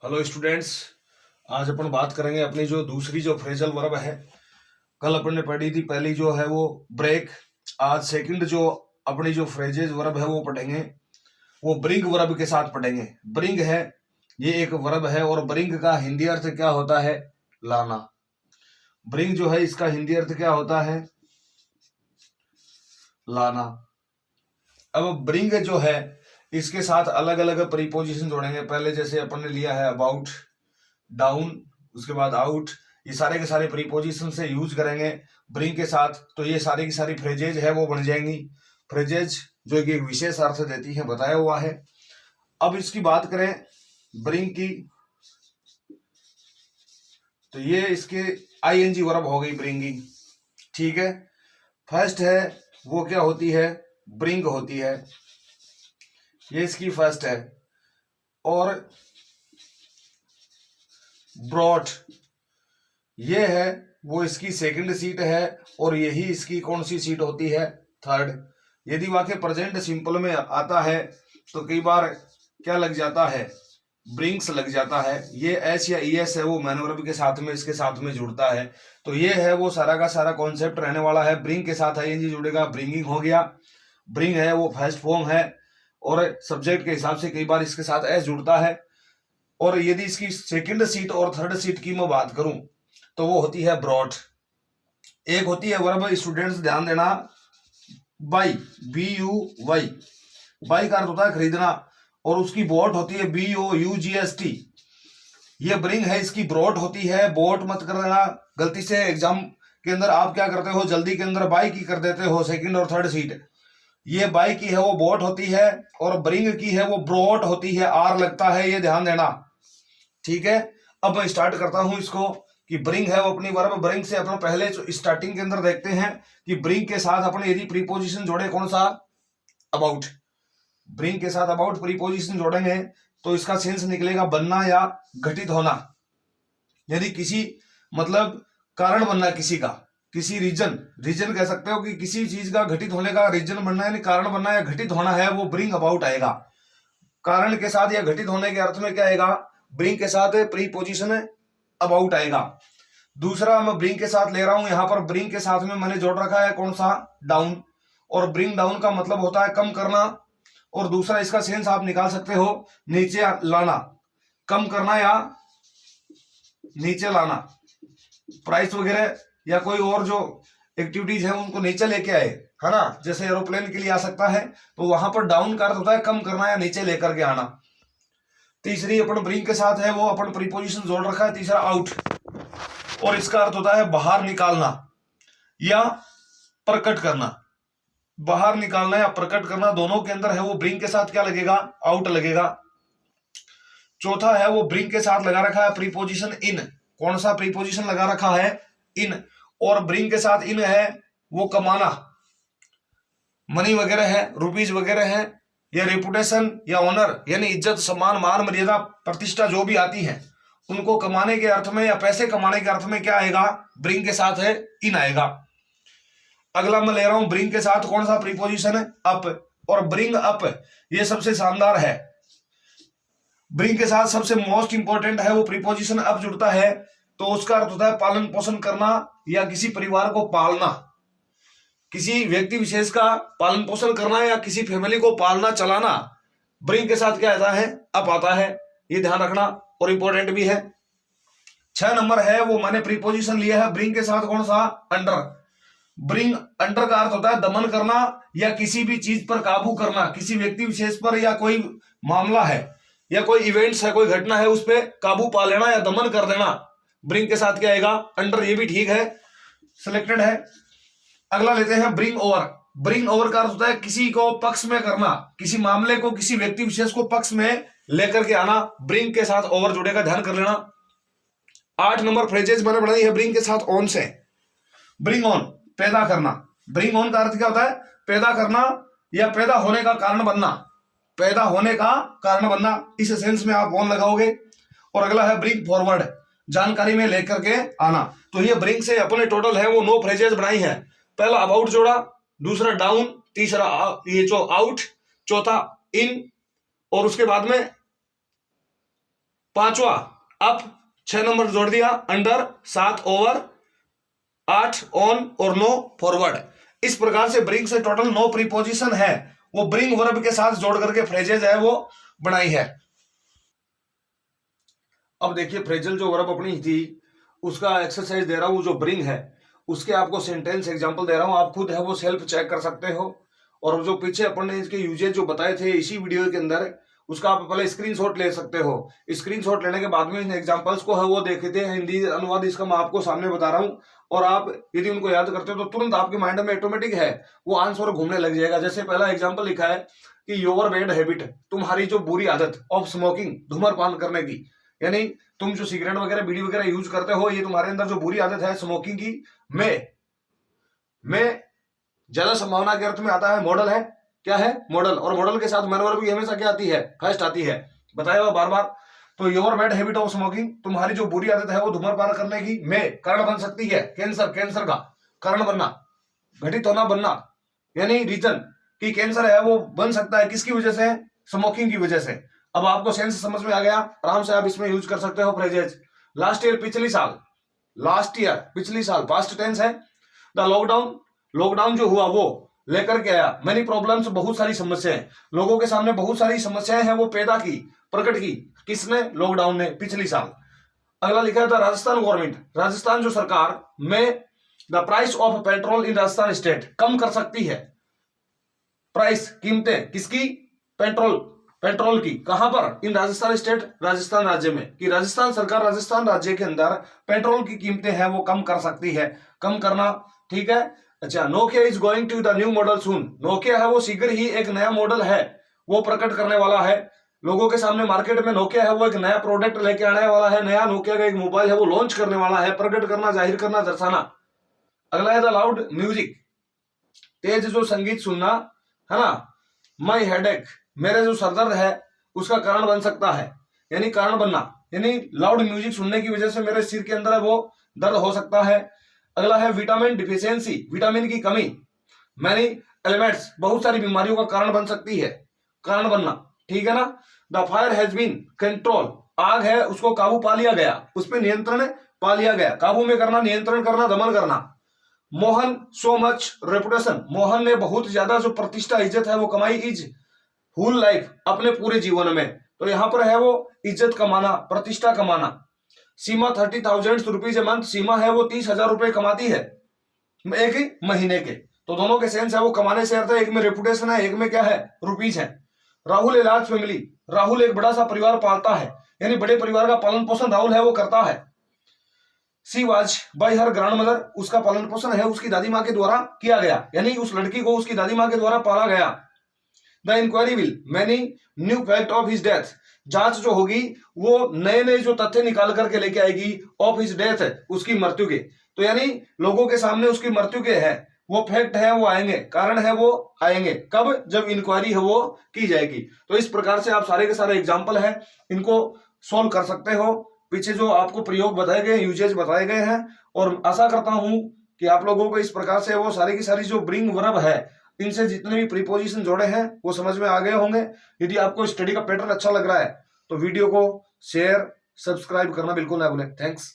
Hello students. आज अपन बात करेंगे अपनी जो दूसरी जो फ्रेजल वर्ब है। कल अपन ने पढ़ी थी पहली जो है वो ब्रेक। आज सेकंड जो अपनी जो फ्रेजेज वर्ब है वो पढ़ेंगे, वो ब्रिंग वर्ब के साथ पढ़ेंगे। ब्रिंग है, ये एक वर्ब है और ब्रिंग का हिंदी अर्थ क्या होता है? लाना। ब्रिंग जो है इसका हिंदी अर्थ क्या होता है? लाना। अब ब्रिंग जो है इसके साथ अलग अलग प्रीपोजिशन जोड़ेंगे। पहले जैसे अपन ने लिया है अबाउट, डाउन, उसके बाद आउट, ये सारे के सारे प्रीपोजिशन से यूज करेंगे ब्रिंग के साथ, तो ये सारी की सारी फ्रेजेज है वो बन जाएंगी। फ्रेजेज जो कि एक विशेष अर्थ देती है बताया हुआ है। अब इसकी बात करें ब्रिंग की, तो ये इसके आईएनजी वर्ब हो गई ब्रिंगिंग। ठीक है, फर्स्ट है वो क्या होती है? ब्रिंग होती है, ये इसकी फर्स्ट है। और ब्रॉट ये है वो इसकी सेकंड सीट है, और यही इसकी कौन सी सीट होती है? थर्ड। यदि वाक्य प्रेजेंट सिंपल में आता है तो कई बार क्या लग जाता है? ब्रिंग्स लग जाता है। ये एस या ईएस है वो मैन वर्ब के साथ में इसके साथ में जुड़ता है, तो ये है वो सारा का सारा कॉन्सेप्ट रहने वाला है। ब्रिंग के साथ आईएनजी जुड़ेगा, ब्रिंगिंग हो गया। ब्रिंग है वो फर्स्ट फॉर्म है और सब्जेक्ट के हिसाब से कई बार इसके साथ एस जुड़ता है। और यदि इसकी सेकंड सीट और थर्ड सीट की मैं बात करूं तो वो होती है ब्रॉट। एक होती है वर्ब, स्टूडेंट्स ध्यान देना, buy, B U Y. Buy का अर्थ होता है खरीदना, और उसकी बोट होती है B O U G S T. ये ब्रिंग है, इसकी ब्रॉट होती है। बोट मत कर देना गलती से, एग्जाम के अंदर आप क्या करते हो जल्दी के अंदर बाई की कर देते हो सेकंड और थर्ड सीट। ये बाई की है वो बोट होती है, और ब्रिंग की है वो ब्रॉट होती है, आर लगता है, ये ध्यान देना। ठीक है, अब मैं स्टार्ट करता हूं इसको कि ब्रिंग है वो अपनी वर्ब। ब्रिंग से अपना पहले स्टार्टिंग के अंदर देखते हैं कि ब्रिंग के साथ अपने यदि प्रीपोजिशन जोड़े कौन सा? अबाउट। ब्रिंग के साथ अबाउट प्रीपोजिशन जोड़ेंगे तो इसका सेंस निकलेगा बनना या घटित होना। यदि किसी मतलब कारण बनना, किसी का, किसी रीजन कह सकते हो कि किसी चीज का घटित होने का रीजन बनना यानी कारण बनना या घटित होना है, वो ब्रिंग अबाउट आएगा। कारण के साथ या घटित होने के अर्थ में क्या आएगा? ब्रिंग के साथ प्रीपोजिशन अबाउट आएगा। दूसरा मैं ब्रिंग के साथ ले रहा हूं, यहां पर ब्रिंग के साथ में मैंने जोड़ रखा है कौन सा? डाउन। और ब्रिंग डाउन का मतलब होता है कम करना, और दूसरा इसका सेंस आप निकाल सकते हो नीचे लाना। कम करना या नीचे लाना, प्राइस वगैरह या कोई और जो एक्टिविटीज है उनको नीचे लेके आए, है ना। जैसे एरोप्लेन के लिए आ सकता है, तो वहां पर डाउन का अर्थ होता है कम करना या नीचे लेकर के आना। तीसरी अपन ब्रिंग के साथ है वो अपन प्रीपोजिशन जोड़ रखा है, तीसरा आउट, और इसका अर्थ होता है बाहर निकालना या प्रकट करना। बाहर निकालना या प्रकट करना दोनों के अंदर है वो ब्रिंग के साथ क्या लगेगा? आउट लगेगा। चौथा है वो ब्रिंग के साथ लगा रखा है प्रीपोजिशन इन। कौन सा प्रीपोजिशन लगा रखा है? इन। और ब्रिंग के साथ इन है वो कमाना, मनी वगैरह है, रुपीज वगैरह है, या रेपुटेशन या ऑनर यानी इज्जत, सम्मान, मान, मर्यादा, प्रतिष्ठा जो भी आती है उनको कमाने के अर्थ में या पैसे कमाने के अर्थ में क्या आएगा? ब्रिंग के साथ है इन आएगा। अगला मैं ले रहा हूं ब्रिंग के साथ कौन सा प्रीपोजिशन है? अप। और ब्रिंग अप ये सबसे शानदार है। ब्रिंग के साथ सबसे मोस्ट इंपॉर्टेंट है वो प्रीपोजिशन अप जुड़ता है, तो उसका अर्थ होता है पालन पोषण करना या किसी परिवार को पालना। किसी व्यक्ति विशेष का पालन पोषण करना या किसी फैमिली को पालना चलाना, ब्रिंग के साथ क्या आता है? अप आता है, ये ध्यान रखना और इंपॉर्टेंट भी है। 6 नंबर है वो मैंने प्रीपोजिशन लिया है ब्रिंग के साथ कौन सा? अंडर। ब्रिंग अंडर का अर्थ होता है दमन करना या किसी भी चीज पर काबू करना, किसी व्यक्ति विशेष पर या कोई मामला है या कोई इवेंट्स है, कोई घटना है, उस पर काबू पा लेना या दमन कर देना। ब्रिंग के साथ क्या आएगा? अंडर। ये भी ठीक है, सिलेक्टेड है। अगला लेते हैं ब्रिंग ओवर। ब्रिंग ओवर का अर्थ होता है किसी को पक्ष में करना, किसी मामले को, किसी व्यक्ति विशेष को पक्ष में लेकर के आना। ब्रिंग के साथ ओवर जुड़ेगा, ध्यान कर लेना। 8 नंबर फ्रेजेज मैंने बनाई है ब्रिंग के साथ ऑन से। ब्रिंग ऑन, पैदा करना। ब्रिंग ऑन का अर्थ क्या होता है? पैदा करना या पैदा होने का कारण बनना। पैदा होने का कारण बनना, इस सेंस में आप ऑन लगाओगे। और अगला है ब्रिंग फॉरवर्ड, जानकारी में लेकर के आना। तो ये ब्रिंग से अपने टोटल है वो 9 फ्रेजेज बनाई है। पहला अबाउट जोड़ा, दूसरा डाउन, तीसरा ये जो आउट, चौथा इन, और उसके बाद में पांचवा अप 6 नंबर जोड़ दिया, अंडर 7 ओवर 8 ऑन और 9 फॉरवर्ड। इस प्रकार से ब्रिंग से टोटल 9 प्रीपोजिशन है वो ब्रिंग वर्ब के साथ जोड़ करके फ्रेजेज है वो बनाई है। अब देखिए फ्रेजल जो वर्ब अपनी थी उसका एक्सरसाइज दे रहा हूं, जो ब्रिंग है उसके आपको सेंटेंस एग्जांपल दे रहा हूं, आप खुद है वो सेल्फ चेक कर सकते हो। और जो पीछे अपन ने इसके यूजेज जो बताए थे इसी वीडियो के अंदर, उसका आप पहले स्क्रीनशॉट ले सकते हो। स्क्रीनशॉट लेने के बाद में इन एग्जांपल्स को है वो देखते हैं, हिंदी अनुवाद इसका मैं आपको सामने बता रहा हूं, और आप यदि उनको याद करते हो तो तुरंत आपके माइंड में ऑटोमेटिक है वो आंसर घूमने लग जाएगा। जैसे पहला एग्जाम्पल लिखा है कि योर बैड हैबिट, तुम्हारी जो बुरी आदत, ऑफ स्मोकिंग, धूम्रपान करने की, यानी तुम जो सिगरेट वगैरह बीड़ी वगैरह यूज करते हो, ये तुम्हारे अंदर जो बुरी आदत है स्मोकिंग की, में ज्यादा संभावना के अर्थ में आता है मॉडल है, क्या है मॉडल, और मॉडल के साथ मैन वर्ब भी हमेशा क्या आती है, फर्स्ट आती है, बताया हुआ बार बार। तो your bad habit of smoking, तुम्हारी जो बुरी आदत है वो धूम्रपान करने की, में कारण बन सकती है कैंसर, कैंसर का कारण बनना, घटित होना, बनना, यानी रीजन कि कैंसर है वो बन सकता है किसकी वजह से, स्मोकिंग की वजह से। अब आपको सेंस समझ में आ गया, आराम से आप इसमें यूज कर सकते हो फ्रेजेज। लास्ट ईयर पिछली साल, लास्ट ईयर पिछली साल पास्ट टेंस है। द लॉकडाउन, लॉकडाउन जो हुआ वो लेकर के आया मेनी प्रॉब्लम्स, बहुत सारी समस्याएं, लोगों के सामने बहुत सारी समस्याएं हैं वो पैदा की, प्रकट की, किसने, लॉकडाउन ने, पिछली साल। अगला लिखा था राजस्थान गवर्नमेंट, राजस्थान जो सरकार में the price of petrol in Rajasthan state, कम कर सकती है प्राइस, कीमतें किसकी, पेट्रोल, पेट्रोल की, कहां पर, इन राजस्थान स्टेट, राजस्थान राज्य में, कि राजस्थान सरकार राजस्थान राज्य के अंदर पेट्रोल की कीमतें हैं वो कम कर सकती है, कम करना, ठीक है। अच्छा, Nokia is going to the new model soon, Nokia है वो शीघ्र ही एक नया मॉडल है वो प्रकट करने वाला है, लोगों के सामने मार्केट में नोकिया है वो एक नया प्रोडक्ट लेके आने वाला है, नया नोकिया का एक मोबाइल है वो लॉन्च करने वाला है, प्रकट करना, जाहिर करना, दर्शाना। अगला है द लाउड म्यूजिक, तेज जो संगीत सुनना, है ना, माई हेडेक, मेरे जो सरदर्द है उसका कारण बन सकता है, यानी कारण बनना, यानी लाउड म्यूजिक सुनने की वजह से मेरे सिर के अंदर है वो दर्द हो सकता है। अगला है विटामिन डिफिशियंसी, विटामिन की कमी, मैनी एलिमेंट्स, बहुत सारी बीमारियों का कारण बन सकती है, कारण बनना, ठीक है ना। The fire has been control, आग है उसको काबू पा लिया गया, उस पर नियंत्रण पा लिया गया, काबू में करना, नियंत्रण करना, दमन करना। Mohan so much reputation, Mohan ने बहुत ज्यादा जो प्रतिष्ठा इज्जत है वो कमाई, इज होल लाइफ, अपने पूरे जीवन में, तो यहां पर है वो इज्जत कमाना, प्रतिष्ठा कमाना। सीमा 30,000 रुपीज ए मंथ, सीमा है वो 30,000 रुपए कमाती है एक महीने के, तो दोनों के सेंस है वो कमाने से अर्थ है, एक में रेपुटेशन है, एक में क्या है, रुपीज है। Rahul a large family, Rahul एक बड़ा सा परिवार पालता है, यानी बड़े परिवार का पालन पोषण राहुल है वो करता है। She was by her grand mother, उसका पालन पोषण है उसकी दादी माँ के द्वारा किया गया, यानी उस लड़की को उसकी दादी माँ के द्वारा पाला गया। The inquiry will many new fact of his death, जांच जो होगी वो नए नए जो तथ्य निकाल करके लेके आएगी, ऑफ हिज डेथ, उसकी मृत्यु के, तो यानी लोगों के सामने उसकी मृत्यु के है वो फैक्ट है वो आएंगे, कारण है वो आएंगे, कब, जब इंक्वायरी है वो की जाएगी। तो इस प्रकार से आप सारे के सारे एग्जाम्पल है इनको सोल्व कर सकते हो, पीछे जो आपको प्रयोग बताए गए, यूजेज बताए गए हैं, और आशा करता हूं कि आप लोगों को इस प्रकार से वो सारी की सारी जो ब्रिंग वर्ब है इनसे जितने भी प्रीपोजिशन जोड़े हैं वो समझ में आ गए होंगे। यदि आपको स्टडी का पैटर्न अच्छा लग रहा है तो वीडियो को शेयर, सब्सक्राइब करना बिल्कुल ना भूलें। थैंक्स।